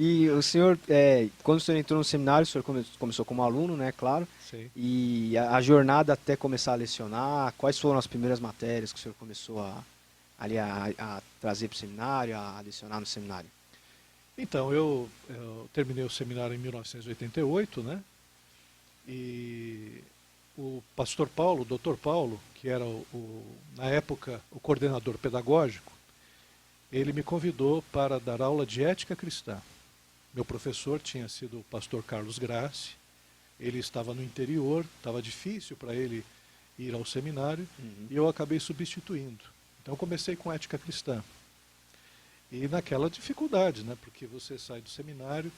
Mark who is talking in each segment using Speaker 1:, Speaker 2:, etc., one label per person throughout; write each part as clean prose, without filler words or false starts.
Speaker 1: E o senhor, quando o senhor entrou no seminário, o senhor começou como aluno, né, claro,
Speaker 2: Sim.
Speaker 1: e a jornada até começar a lecionar, quais foram as primeiras matérias que o senhor começou ali a trazer para o seminário, a lecionar no seminário?
Speaker 2: Então, eu terminei o seminário em 1988, né? E o pastor Paulo, o doutor Paulo, que era na época o coordenador pedagógico, ele me convidou para dar aula de ética cristã. Meu professor tinha sido o pastor Carlos Grassi, ele estava no interior, estava difícil para ele ir ao seminário,
Speaker 1: Uhum.
Speaker 2: e eu acabei substituindo. Então comecei com ética cristã. E naquela dificuldade, né? Porque você sai do seminário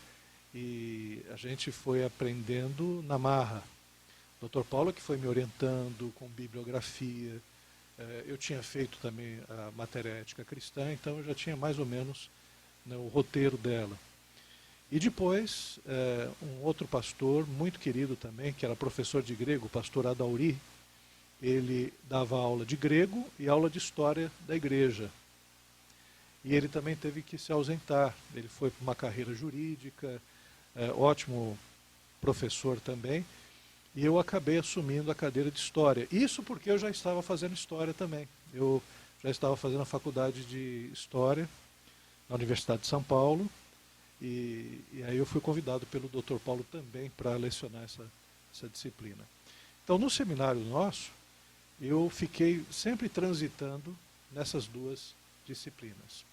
Speaker 2: e a gente foi aprendendo na marra. Dr. Paulo que foi me orientando com bibliografia. Eu tinha feito também a matéria ética cristã, então eu já tinha mais ou menos, né, o roteiro dela. E depois, um outro pastor, muito querido também, que era professor de grego, o pastor Adauri, ele dava aula de grego e aula de história da igreja. E ele também teve que se ausentar. Ele foi para uma carreira jurídica, ótimo professor também, e eu acabei assumindo a cadeira de História. Isso porque eu já estava fazendo História também. Eu já estava fazendo a faculdade de História na Universidade de São Paulo, e aí eu fui convidado pelo Dr. Paulo também para lecionar essa disciplina. Então, no seminário nosso, eu fiquei sempre transitando nessas duas disciplinas.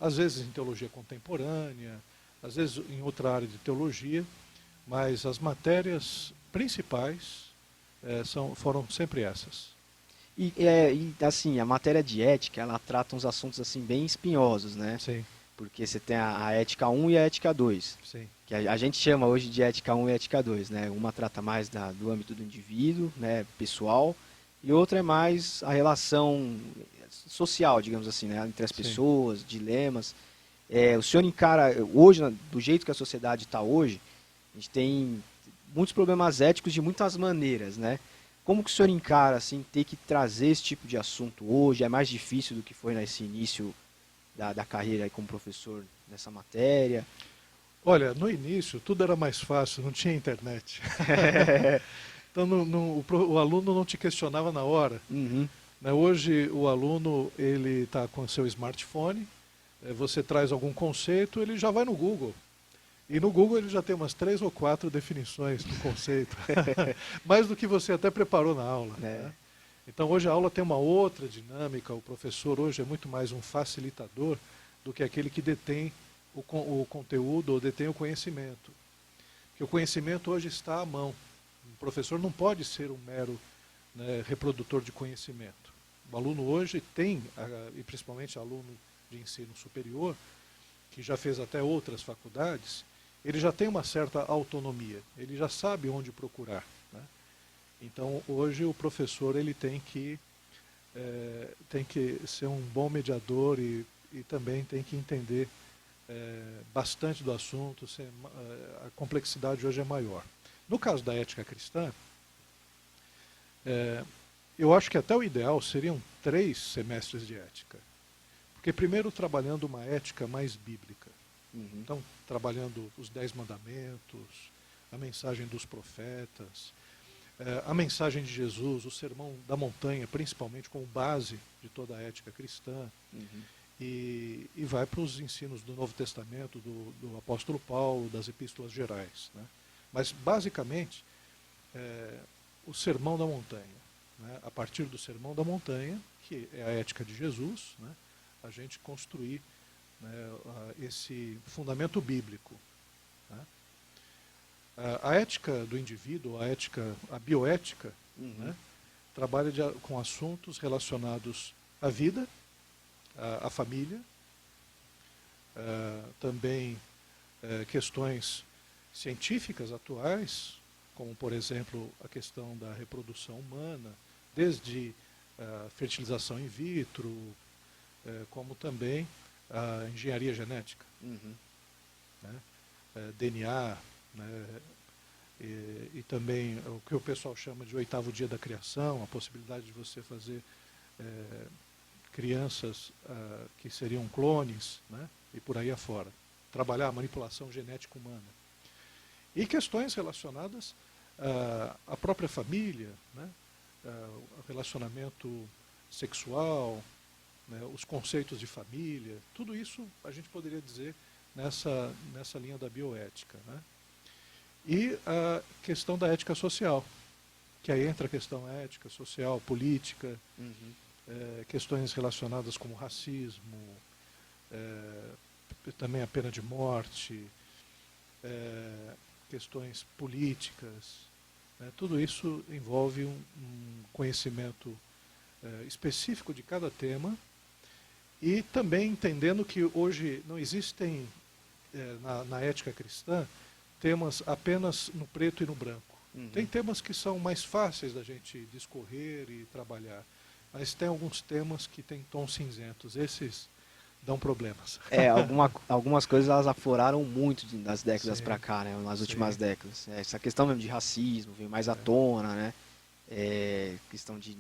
Speaker 2: Às vezes em teologia contemporânea, às vezes em outra área de teologia, mas as matérias principais foram sempre essas.
Speaker 1: Assim, a matéria de ética, ela trata uns assuntos assim bem espinhosos, né?
Speaker 2: Sim,
Speaker 1: Porque você tem a ética um e a ética 2
Speaker 2: sim,
Speaker 1: que a gente chama hoje de ética um e ética 2, né? Uma trata mais do âmbito do indivíduo, né, pessoal, e outra é mais a relação social, digamos assim, né, entre as
Speaker 2: sim.
Speaker 1: pessoas, dilemas. O senhor encara, hoje, do jeito que a sociedade está hoje, a gente tem muitos problemas éticos de muitas maneiras, né? Como que o senhor encara, assim, ter que trazer esse tipo de assunto hoje? É mais difícil do que foi nesse início da carreira aí como professor nessa matéria?
Speaker 2: Olha, no início tudo era mais fácil, não tinha internet. Então o aluno não te questionava na hora.
Speaker 1: Uhum.
Speaker 2: Né? Hoje o aluno ele está com seu smartphone, você traz algum conceito, ele já vai no Google. E no Google ele já tem umas 3 ou 4 definições do conceito, mais do que você até preparou na aula.
Speaker 1: É.
Speaker 2: Né? Então hoje a aula tem uma outra dinâmica, o professor hoje é muito mais um facilitador do que aquele que detém o conteúdo ou detém o conhecimento. Porque o conhecimento hoje está à mão. O professor não pode ser um mero, né, reprodutor de conhecimento. O aluno hoje tem, e principalmente aluno de ensino superior, que já fez até outras faculdades, ele já tem uma certa autonomia, ele já sabe onde procurar. Né? Então, hoje o professor ele tem que ser um bom mediador e também tem que entender bastante do assunto, a complexidade hoje é maior. No caso da ética cristã, é, eu acho que até o ideal seriam 3 semestres de ética. Porque primeiro trabalhando uma ética mais bíblica.
Speaker 1: Uhum.
Speaker 2: Então, trabalhando os 10 mandamentos, a mensagem dos profetas, a mensagem de Jesus, o sermão da montanha, principalmente como base de toda a ética cristã,
Speaker 1: Uhum.
Speaker 2: e vai para os ensinos do Novo Testamento, do apóstolo Paulo, das epístolas gerais. Né? Mas, basicamente, é, o sermão da montanha. Né? A partir do sermão da montanha, que é a ética de Jesus, né? A gente construir, né, esse fundamento bíblico. Né? A ética do indivíduo, a bioética,
Speaker 1: Uhum.
Speaker 2: né, trabalha com assuntos relacionados à vida, à família, também questões científicas atuais, como, por exemplo, a questão da reprodução humana, desde fertilização in vitro, como também a engenharia genética,
Speaker 1: Uhum.
Speaker 2: né? DNA, né? E também o que o pessoal chama de 8º dia da criação, a possibilidade de você fazer crianças que seriam clones, né? E por aí afora. trabalhar a manipulação genética humana. E questões relacionadas à própria família, né? O relacionamento sexual, né? Os conceitos de família, tudo isso a gente poderia dizer nessa linha da bioética, né? E a questão da ética social, que aí entra a questão ética, social, política, questões relacionadas como racismo, também a pena de morte, questões políticas, né? Tudo isso envolve um conhecimento específico de cada tema e também entendendo que hoje não existem, na ética cristã, temas apenas no preto e no branco. Tem temas que são mais fáceis da gente discorrer e trabalhar, mas tem alguns temas que têm tons cinzentos. Esses dão problemas.
Speaker 1: Algumas coisas elas afloraram muito nas décadas
Speaker 2: Sim,
Speaker 1: para cá, né? Nas últimas
Speaker 2: sim.
Speaker 1: décadas. Essa questão mesmo de racismo veio mais à tona, né? Questão de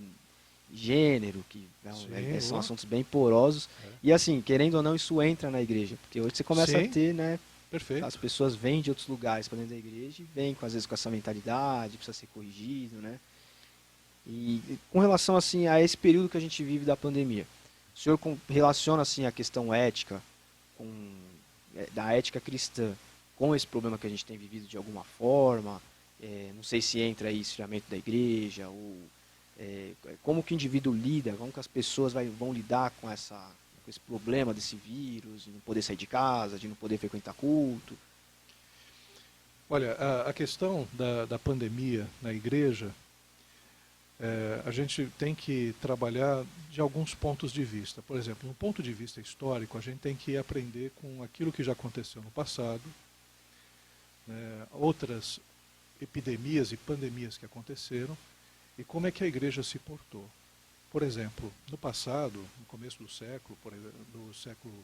Speaker 1: gênero, que
Speaker 2: Sim,
Speaker 1: são assuntos bem porosos. E assim, querendo ou não, isso entra na igreja, porque hoje você começa a
Speaker 2: sim,
Speaker 1: ter, né?
Speaker 2: perfeito.
Speaker 1: As pessoas vêm de outros lugares para dentro da igreja e vêm, às vezes, com essa mentalidade, precisa ser corrigido, né? E com relação, assim, a esse período que a gente vive da pandemia, o senhor relaciona, assim, a questão ética, da ética cristã, com esse problema que a gente tem vivido de alguma forma? Não sei se entra aí esfriamento da igreja, ou como que o indivíduo lida, como que as pessoas vão lidar com esse problema desse vírus, de não poder sair de casa, de não poder frequentar culto.
Speaker 2: Olha, a questão da pandemia na igreja, a gente tem que trabalhar de alguns pontos de vista. Por exemplo, no ponto de vista histórico, a gente tem que aprender com aquilo que já aconteceu no passado, né, outras epidemias e pandemias que aconteceram, e como é que a igreja se portou. Por exemplo, no passado, no começo do século, do século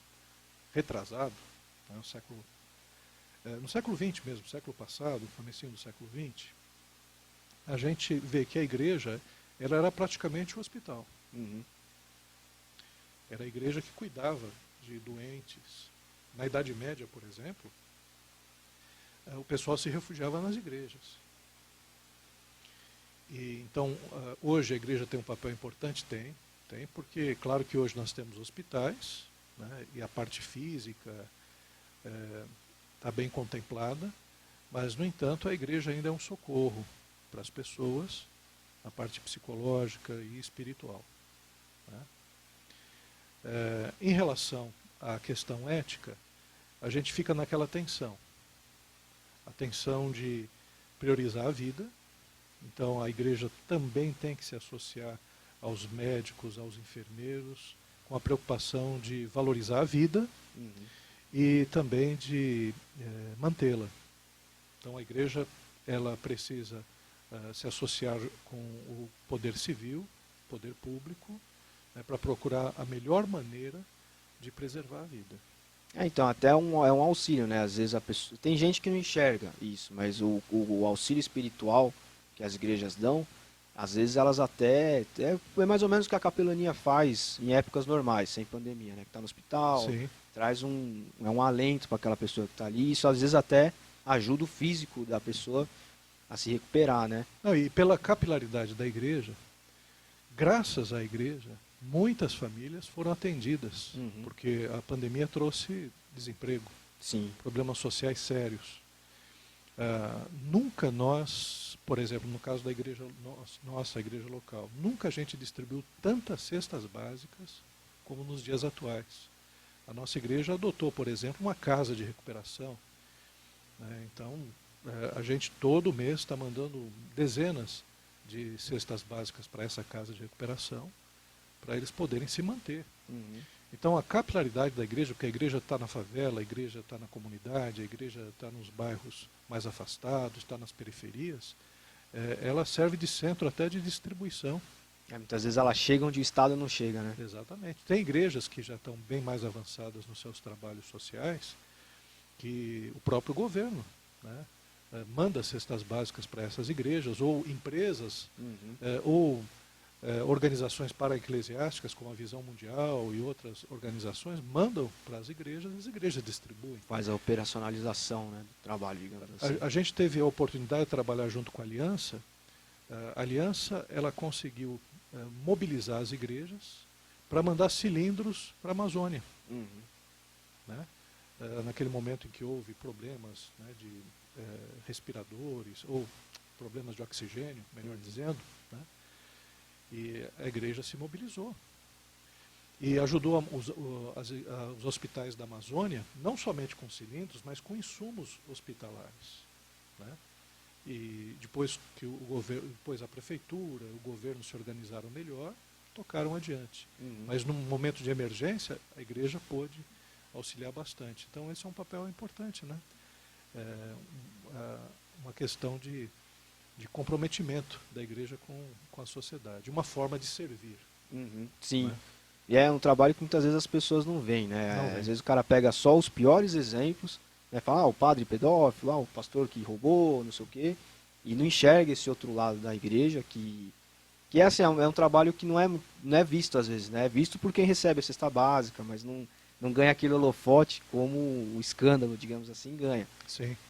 Speaker 2: retrasado, né, no século XX mesmo, século passado, no comecinho do século XX, a gente vê que a igreja ela era praticamente um hospital. Era a igreja que cuidava de doentes. Na Idade Média, por exemplo, o pessoal se refugiava nas igrejas. E, então, hoje a igreja tem um papel importante? Tem, porque claro que hoje nós temos hospitais, né, e a parte física está bem contemplada, mas, no entanto, a igreja ainda é um socorro para as pessoas, na parte psicológica e espiritual, né? Em relação à questão ética, a gente fica naquela tensão. A tensão de priorizar a vida. Então a igreja também tem que se associar aos médicos, aos enfermeiros, com a preocupação de valorizar a vida e também de mantê-la. Então a igreja ela precisa se associar com o poder civil, poder público, né, para procurar a melhor maneira de preservar a vida.
Speaker 1: Então, até é um auxílio, né? Às vezes a pessoa. Tem gente que não enxerga isso, mas o auxílio espiritual que as igrejas dão, às vezes elas até. É mais ou menos o que a capelania faz em épocas normais, sem pandemia, né? Que está no hospital,
Speaker 2: Sim.
Speaker 1: traz um alento para aquela pessoa que está ali. Isso às vezes até ajuda o físico da pessoa a se recuperar, né?
Speaker 2: Não, e pela capilaridade da igreja, graças à igreja, muitas famílias foram atendidas, porque a pandemia trouxe desemprego,
Speaker 1: Sim.
Speaker 2: problemas sociais sérios. Nunca nós, por exemplo, no caso da igreja, nossa igreja local, nunca a gente distribuiu tantas cestas básicas como nos dias atuais. A nossa igreja adotou, por exemplo, uma casa de recuperação, né? Então, a gente todo mês está mandando dezenas de cestas básicas para essa casa de recuperação, para eles poderem se manter. Então a capilaridade da igreja, porque a igreja está na favela, a igreja está na comunidade, a igreja está nos bairros mais afastados, está nas periferias, ela serve de centro até de distribuição.
Speaker 1: Muitas vezes ela chega onde o Estado não chega, né?
Speaker 2: Exatamente. Tem igrejas que já estão bem mais avançadas nos seus trabalhos sociais, que o próprio governo, né, manda cestas básicas para essas igrejas, ou empresas, ou organizações para-eclesiásticas, como a Visão Mundial e outras organizações, mandam para as igrejas distribuem.
Speaker 1: Faz a operacionalização, né, do trabalho, digamos assim.
Speaker 2: A gente teve a oportunidade de trabalhar junto com a Aliança. A Aliança ela conseguiu mobilizar as igrejas para mandar cilindros para a Amazônia.
Speaker 1: Uhum.
Speaker 2: Né? Naquele momento em que houve problemas, né, de respiradores, ou problemas de oxigênio, melhor dizendo, né? E a igreja se mobilizou. E ajudou os hospitais da Amazônia, não somente com cilindros, mas com insumos hospitalares. Né? E depois que depois a prefeitura, o governo se organizaram melhor, tocaram adiante.
Speaker 1: Uhum.
Speaker 2: Mas num momento de emergência, a igreja pôde auxiliar bastante. Então esse é um papel importante, né? Uma questão de comprometimento da igreja com a sociedade, uma forma de servir.
Speaker 1: Uhum. Sim.
Speaker 2: Né?
Speaker 1: E é um trabalho que muitas vezes as pessoas não veem, né?
Speaker 2: Não vem.
Speaker 1: Às vezes o cara pega só os piores exemplos, né? Fala, o padre pedófilo, o pastor que roubou, não sei o quê, e não enxerga esse outro lado da igreja, que é assim, é um trabalho que não é visto às vezes, né? É visto por quem recebe a cesta básica, mas não ganha aquele holofote como o escândalo, digamos assim, ganha.
Speaker 2: Sim.